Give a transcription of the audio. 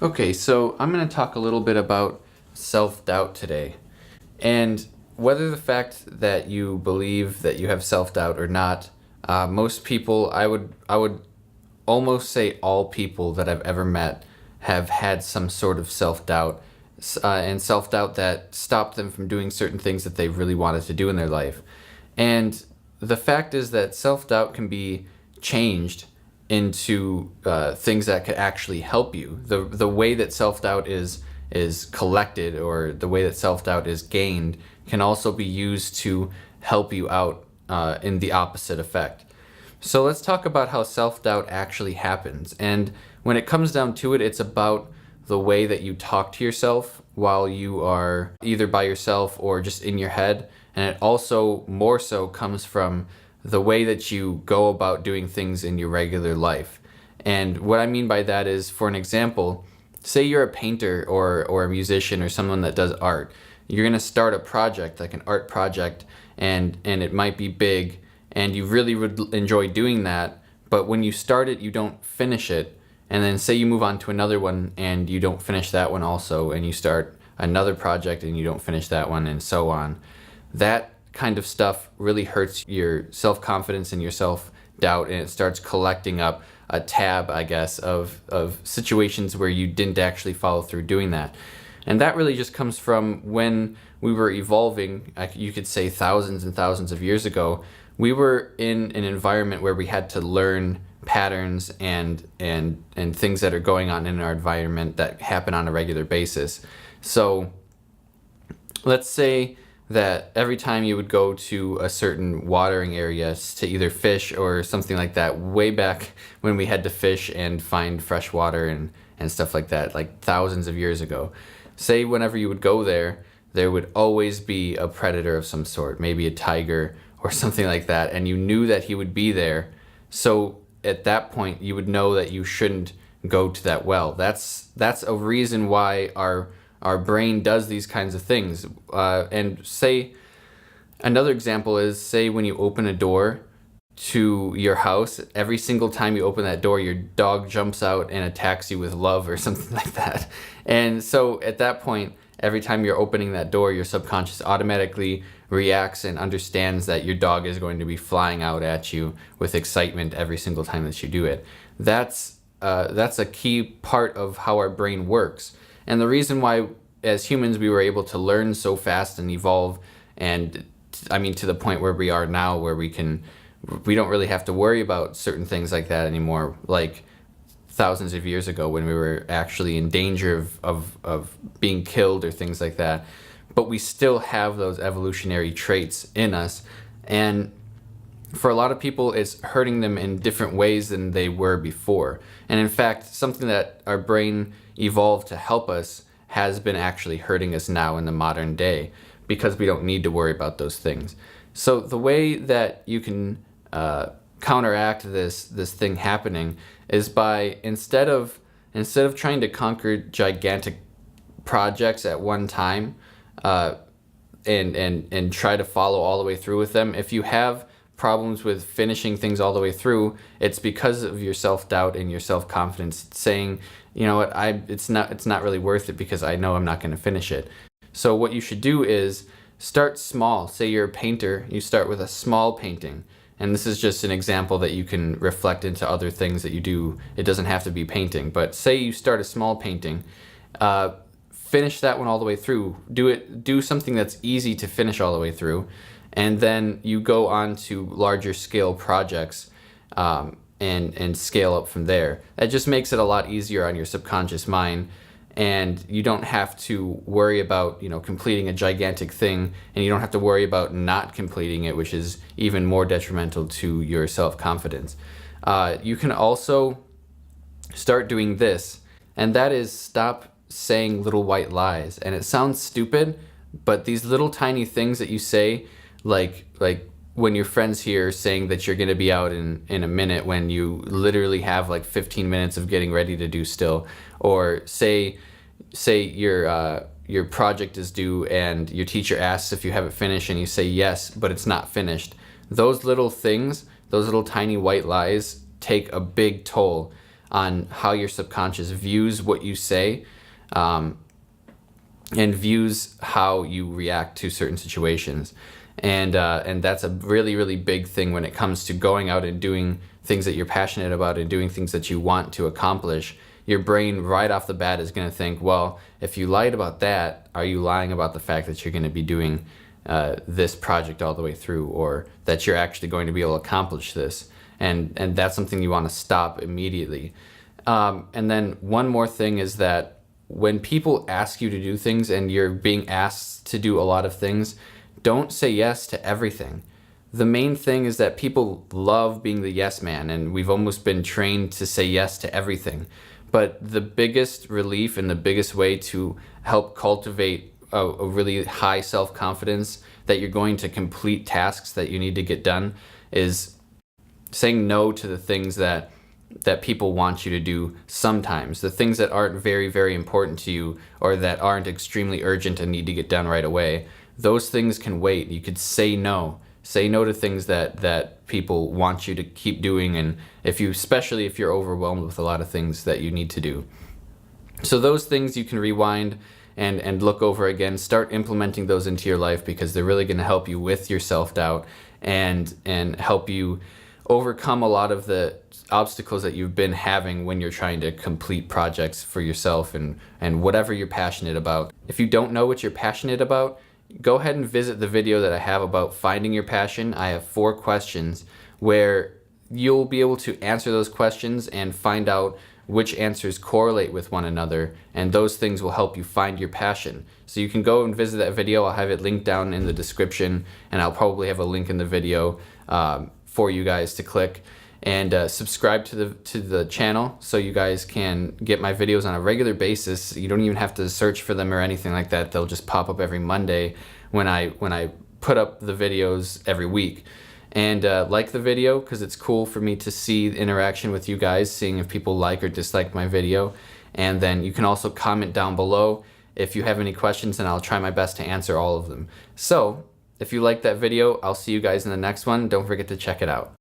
Okay, so I'm going to talk a little bit about self-doubt today. And whether the fact that you believe that you have self-doubt or not, most people, I would almost say all people that I've ever met have had some sort of self-doubt, and self-doubt that stopped them from doing certain things that they really wanted to do in their life. And the fact is that self-doubt can be changed into things that could actually help you. The way that self-doubt is collected, or the way that self-doubt is gained, can also be used to help you out in the opposite effect. So let's talk about how self-doubt actually happens. And when it comes down to it, it's about the way that you talk to yourself while you are either by yourself or just in your head. And it also more so comes from the way that you go about doing things in your regular life. And what I mean by that is, for an example, say you're a painter or a musician or someone that does art. You're going to start a project, like an art project, and it might be big, and you really would enjoy doing that, but when you start it, you don't finish it. And then say you move on to another one and you don't finish that one also, and you start another project and you don't finish that one, and so on. That kind of stuff really hurts your self-confidence and your self-doubt, and it starts collecting up a tab, I guess, of situations where you didn't actually follow through doing that. And that really just comes from when we were evolving, you could say thousands and thousands of years ago. We were in an environment where we had to learn patterns and things that are going on in our environment that happen on a regular basis. So let's say that every time you would go to a certain watering area to either fish or something like that, way back when we had to fish and find fresh water and stuff like that, like thousands of years ago, say whenever you would go there, there would always be a predator of some sort, maybe a tiger or something like that, and you knew that he would be there. So at that point, you would know that you shouldn't go to that well. That's a reason why our brain does these kinds of things. And say another example is, say when you open a door to your house, every single time you open that door, your dog jumps out and attacks you with love or something like that. And so at that point, every time you're opening that door, your subconscious automatically reacts and understands that your dog is going to be flying out at you with excitement every single time that you do it. That's a key part of how our brain works. And the reason why, as humans, we were able to learn so fast and evolve, and I mean to the point where we are now, where we don't really have to worry about certain things like that anymore, like thousands of years ago when we were actually in danger of being killed or things like that. But we still have those evolutionary traits in us, and for a lot of people, it's hurting them in different ways than they were before. And in fact, something that our brain evolved to help us has been actually hurting us now in the modern day, because we don't need to worry about those things. So the way that you can counteract this thing happening is by, instead of trying to conquer gigantic projects at one time, and try to follow all the way through with them. If you have problems with finishing things all the way through, it's because of your self-doubt and your self-confidence saying, you know what, it's not really worth it because I know I'm not going to finish it. So what you should do is start small. Say you're a painter, you start with a small painting. And this is just an example that you can reflect into other things that you do. It doesn't have to be painting, but say you start a small painting, finish that one all the way through. Do something that's easy to finish all the way through, and then you go on to larger scale projects, and scale up from there. That just makes it a lot easier on your subconscious mind, and you don't have to worry about completing a gigantic thing, and you don't have to worry about not completing it, which is even more detrimental to your self-confidence. You can also start doing this, and that is stop saying little white lies. And it sounds stupid, but these little tiny things that you say, like when your friends here saying that you're going to be out in a minute when you literally have like 15 minutes of getting ready to do still, or say your project is due and your teacher asks if you have it finished and you say yes, but it's not finished. Those little things, those little tiny white lies take a big toll on how your subconscious views what you say, and views how you react to certain situations. And that's a really, really big thing when it comes to going out and doing things that you're passionate about and doing things that you want to accomplish. Your brain right off the bat is going to think, well, if you lied about that, are you lying about the fact that you're going to be doing this project all the way through, or that you're actually going to be able to accomplish this? And that's something you want to stop immediately. And then one more thing is that when people ask you to do things and you're being asked to do a lot of things, don't say yes to everything. The main thing is that people love being the yes man, and we've almost been trained to say yes to everything. But the biggest relief and the biggest way to help cultivate a really high self-confidence that you're going to complete tasks that you need to get done is saying no to the things that people want you to do sometimes. The things that aren't very, very important to you, or that aren't extremely urgent and need to get done right away. Those things can wait. You could say no. Say no to things that people want you to keep doing, and especially if you're overwhelmed with a lot of things that you need to do. So those things you can rewind and look over again. Start implementing those into your life, because they're really going to help you with your self-doubt and help you overcome a lot of the obstacles that you've been having when you're trying to complete projects for yourself and whatever you're passionate about. If you don't know what you're passionate about, go ahead and visit the video that I have about finding your passion. I have 4 questions where you'll be able to answer those questions and find out which answers correlate with one another, and those things will help you find your passion. So you can go and visit that video. I'll have it linked down in the description, and I'll probably have a link in the video for you guys to click. And subscribe to the channel so you guys can get my videos on a regular basis. You don't even have to search for them or anything like that. They'll just pop up every Monday when I put up the videos every week. And like the video, because it's cool for me to see the interaction with you guys, seeing if people like or dislike my video. And then you can also comment down below if you have any questions, and I'll try my best to answer all of them. So if you like that video, I'll see you guys in the next one. Don't forget to check it out.